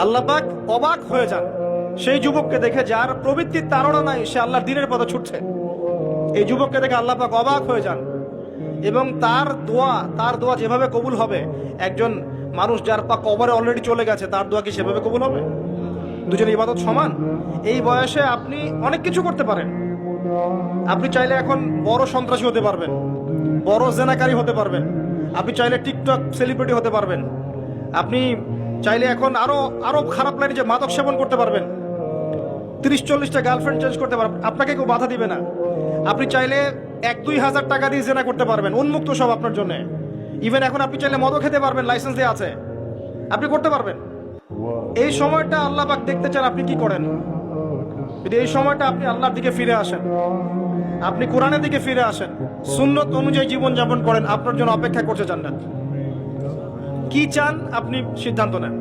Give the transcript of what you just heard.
আল্লাহ পাক অবাক হয়ে যান সেই যুবককে দেখে যার প্রবৃত্তির তাড়না নাই, সে আল্লাহর দ্বীনের পথে ছুটছে। এই যুবককে দেখে আল্লাহ পাক অবাক হয়ে যান এবং তার দোয়া যেভাবে কবুল হবে, একজন মানুষ যার পা কবরে অলরেডি চলে গেছে তার দোয়া কি সেভাবে কবুল হবে? দুজনের ইবাদত সমান। এই বয়সে আপনি অনেক কিছু করতে পারেন। আপনি চাইলে এখন বড় সন্ত্রাসী হতে পারবেন, বড় জেনাকারী হতে পারবেন, আপনি চাইলে টিকটক সেলিব্রিটি হতে পারবেন, আপনি চাইলে এখন আরো আরো খারাপ লাইনে যে মাদক সেবন করতে পারবেন, 30-40টা গার্লফ্রেন্ড চেঞ্জ করতে পারবেন, আপনাকে কেউ বাধা দিবে না। আপনি চাইলে 1-2 হাজার টাকা দিয়ে জেনা করতে পারবেন, উন্মুক্ত সব আপনার জন্য। ইভেন এখন আপনি চাইলে মদও খেতে পারবেন, লাইসেন্স দিয়ে আছে, আপনি করতে পারবেন। এই সময়টা আল্লাহ পাক দেখতে চান আপনি কি করেন। যদি এই সময়টা আপনি আল্লাহর দিকে ফিরে আসেন, আপনি কোরআনের দিকে ফিরে আসেন, সুন্নত অনুযায়ী জীবন যাপন করেন, আপনার জন্য অপেক্ষা করছে জান্নাত। কি চান আপনি সিদ্ধান্ত নেন।